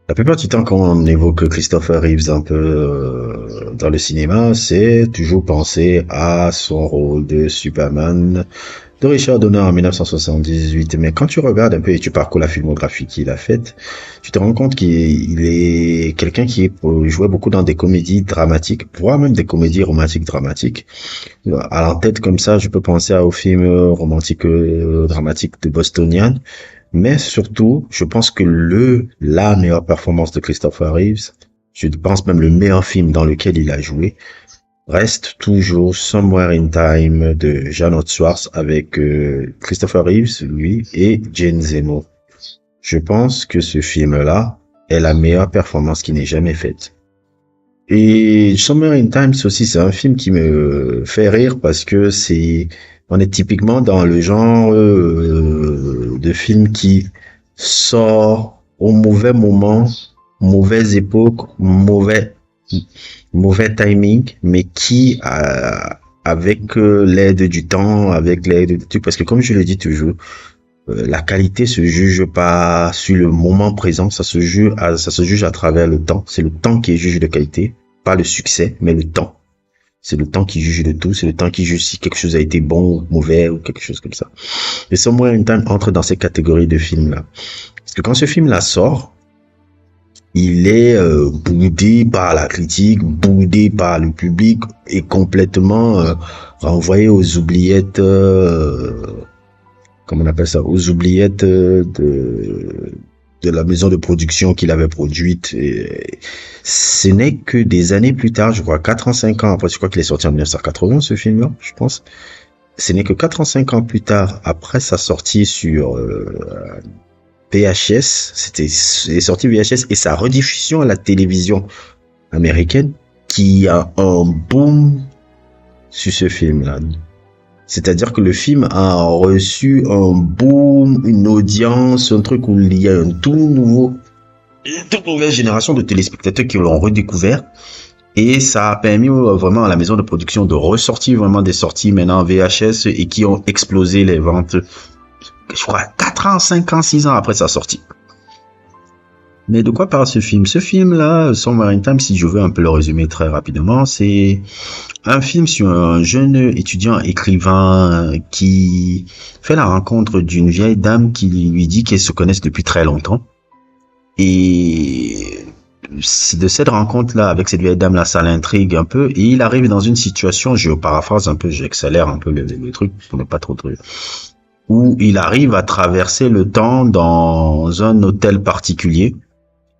La plupart du temps, quand on évoque Christopher Reeves un peu dans le cinéma, c'est toujours penser à son rôle de Superman de Richard Donner en 1978. Mais quand tu regardes un peu et tu parcours la filmographie qu'il a faite, tu te rends compte qu'il est quelqu'un qui jouait beaucoup dans des comédies dramatiques, voire même des comédies romantiques dramatiques. À l'en-tête comme ça, je peux penser au film romantique dramatique de Bostonian. Mais surtout, je pense que la meilleure performance de Christopher Reeves, je pense même le meilleur film dans lequel il a joué, reste toujours Somewhere in Time de Jean Schwartz avec Christopher Reeves, lui, et Jane Zemo. Je pense que ce film-là est la meilleure performance qui n'ait jamais faite. Et Somewhere in Time aussi, c'est un film qui me fait rire parce que on est typiquement dans le genre de film qui sort au mauvais moment, mauvaise époque, mauvais timing, mais qui, avec l'aide du temps, avec l'aide du truc, parce que comme je le dis toujours, la qualité se juge pas sur le moment présent, ça se juge à travers le temps. C'est le temps qui juge de qualité, pas le succès, mais le temps. C'est le temps qui juge de tout, c'est le temps qui juge si quelque chose a été bon ou mauvais ou quelque chose comme ça. Et Somewhere in Time entre dans ces catégories de films-là. Parce que quand ce film-là sort, il est boudé par la critique, boudé par le public et complètement renvoyé aux oubliettes, comment on appelle ça, aux oubliettes de la maison de production qu'il avait produite. Et ce n'est que des années plus tard, je crois 4 ans, 5 ans après, je crois qu'il est sorti en 1980 ce film-là, je pense. Ce n'est que 4 ans, 5 ans plus tard, après sa sortie sur VHS, c'est sorti VHS et sa rediffusion à la télévision américaine qui a un boom sur ce film-là. C'est-à-dire que le film a reçu un boom, une audience, un truc où il y a une toute nouvelle génération de téléspectateurs qui l'ont redécouvert. Et ça a permis vraiment à la maison de production de ressortir vraiment des sorties maintenant VHS et qui ont explosé les ventes, je crois, 4 ans, 5 ans, 6 ans après sa sortie. Mais de quoi parle ce film? Ce film-là, Somewhere in Time, si je veux un peu le résumer très rapidement, c'est un film sur un jeune étudiant écrivain qui fait la rencontre d'une vieille dame qui lui dit qu'elles se connaissent depuis très longtemps. Et c'est de cette rencontre-là, avec cette vieille dame-là, ça l'intrigue un peu. Et il arrive dans une situation, je paraphrase un peu, j'accélère un peu le truc pour ne pas trop où il arrive à traverser le temps dans un hôtel particulier,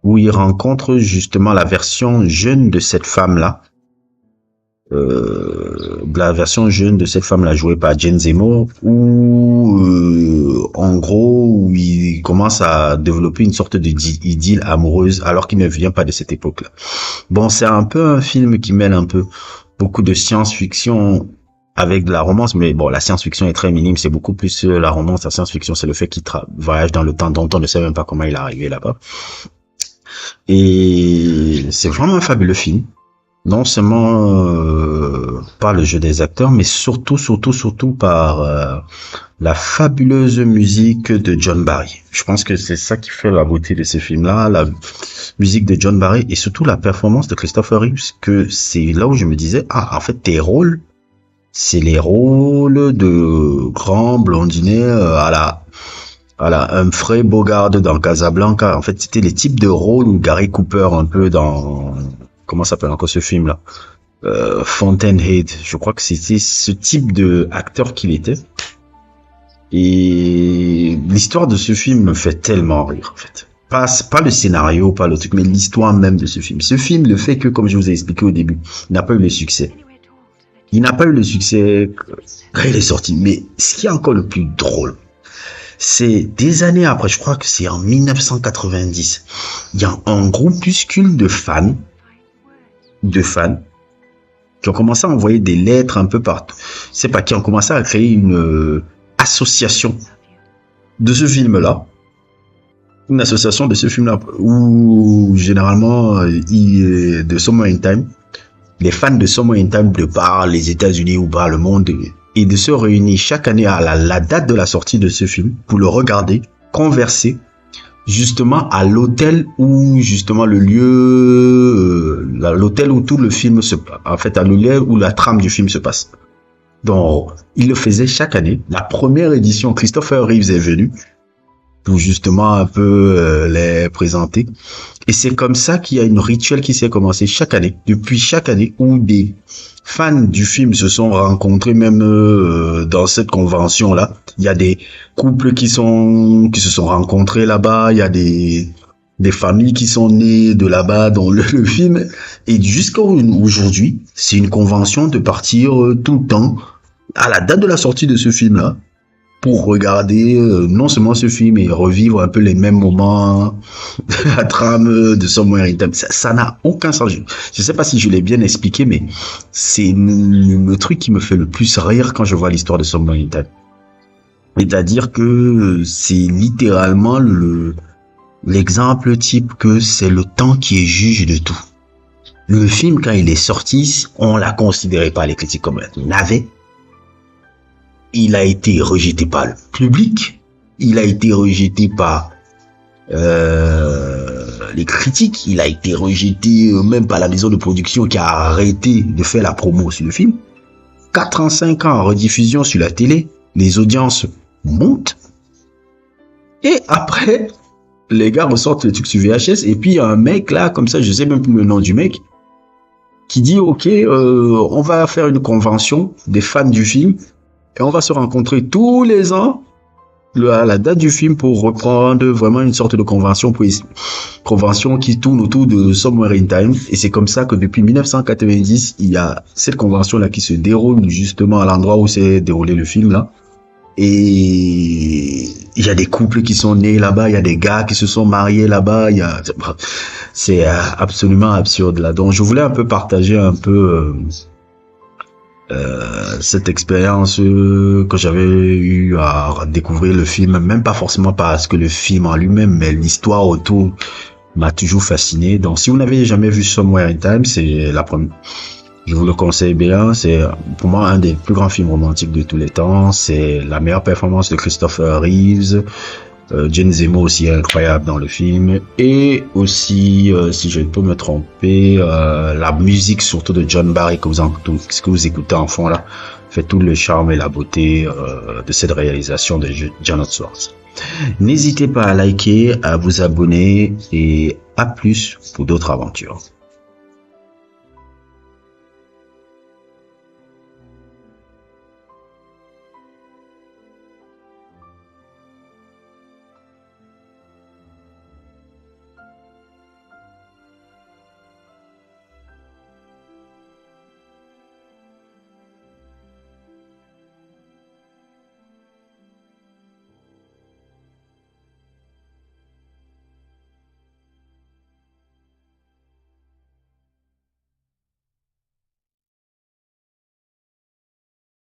où il rencontre justement la version jeune de cette femme-là, jouée par Jane Seymour, où en gros où il commence à développer une sorte de idylle amoureuse alors qu'il ne vient pas de cette époque-là. Bon, c'est un peu un film qui mêle un peu beaucoup de science-fiction avec de la romance, mais bon, la science-fiction est très minime, c'est beaucoup plus la romance. La science-fiction, c'est le fait qu'il voyage dans le temps dont on ne sait même pas comment il est arrivé là-bas. Et c'est vraiment un fabuleux film. Non seulement par le jeu des acteurs, mais surtout par la fabuleuse musique de John Barry. Je pense que c'est ça qui fait la beauté de ce film-là, la musique de John Barry et surtout la performance de Christopher Reeves, que c'est là où je me disais, en fait, tes rôles, c'est les rôles de grands blondinets à la Humphrey Bogart dans Casablanca. En fait, c'était les types de rôles où Gary Cooper un peu dans, comment s'appelle encore ce film là, Fountainhead. Je crois que c'était ce type de acteur qu'il était. Et l'histoire de ce film me fait tellement rire en fait. Pas le scénario, pas le truc, mais l'histoire même de ce film. Ce film, le fait que, comme je vous ai expliqué au début, il n'a pas eu le succès. Il n'a pas eu le succès quand il est sorti. Mais ce qui est encore le plus drôle, c'est des années après, je crois que c'est en 1990, il y a un groupuscule de fans qui ont commencé à envoyer des lettres un peu partout. C'est pas qui ont commencé à créer une association de ce film-là. Une association de ce film-là où généralement de Somewhere in Time, les fans de Somewhere in Time de par les États-Unis ou par le monde et de se réunir chaque année à la date de la sortie de ce film pour le regarder, converser, justement à l'hôtel où justement le lieu, l'hôtel où tout le film se passe, en fait à l'hôtel où la trame du film se passe. Donc, il le faisait chaque année. La première édition, Christopher Reeves est venu pour justement un peu les présenter. Et c'est comme ça qu'il y a une rituel qui s'est commencé chaque année, depuis chaque année, où des fans du film se sont rencontrés, même dans cette convention-là. Il y a des couples qui se sont rencontrés là-bas, il y a des familles qui sont nées de là-bas dans le film. Et jusqu'à aujourd'hui, c'est une convention de partir tout le temps à la date de la sortie de ce film-là, pour regarder non seulement ce film et revivre un peu les mêmes moments, la trame de Somewhere in Time. Ça n'a aucun sens. Je sais pas si je l'ai bien expliqué, mais c'est le truc qui me fait le plus rire quand je vois l'histoire de Somewhere in Time. C'est-à-dire que c'est littéralement l'exemple type que c'est le temps qui est juge de tout. Le film, quand il est sorti, on l'a considéré par les critiques comme un navet. Il a été rejeté par le public, il a été rejeté par les critiques, il a été rejeté même par la maison de production qui a arrêté de faire la promo sur le film. 4 ans, 5 ans en rediffusion sur la télé, les audiences montent. Et après, les gars ressortent le truc sur VHS et puis il y a un mec là, comme ça, je sais même plus le nom du mec, qui dit ok, on va faire une convention des fans du film. Et on va se rencontrer tous les ans à la date du film pour reprendre vraiment une sorte de convention qui tourne autour de Somewhere in Time. Et c'est comme ça que depuis 1990, il y a cette convention-là qui se déroule justement à l'endroit où s'est déroulé le film là. Et il y a des couples qui sont nés là-bas, il y a des gars qui se sont mariés là-bas, c'est absolument absurde là. Donc je voulais un peu partager un peu cette expérience que j'avais eu à découvrir le film, même pas forcément parce que le film en lui-même, mais l'histoire autour m'a toujours fasciné. Donc si vous n'avez jamais vu Somewhere in Time, c'est la première. Je vous le conseille bien, c'est pour moi un des plus grands films romantiques de tous les temps. C'est la meilleure performance de Christopher Reeves. Jane Zemo aussi est incroyable dans le film. Et aussi, si je peux me tromper, la musique surtout de John Barry que vous écoutez en fond là, fait tout le charme et la beauté de cette réalisation de Janet Schwartz. N'hésitez pas à liker, à vous abonner et à plus pour d'autres aventures.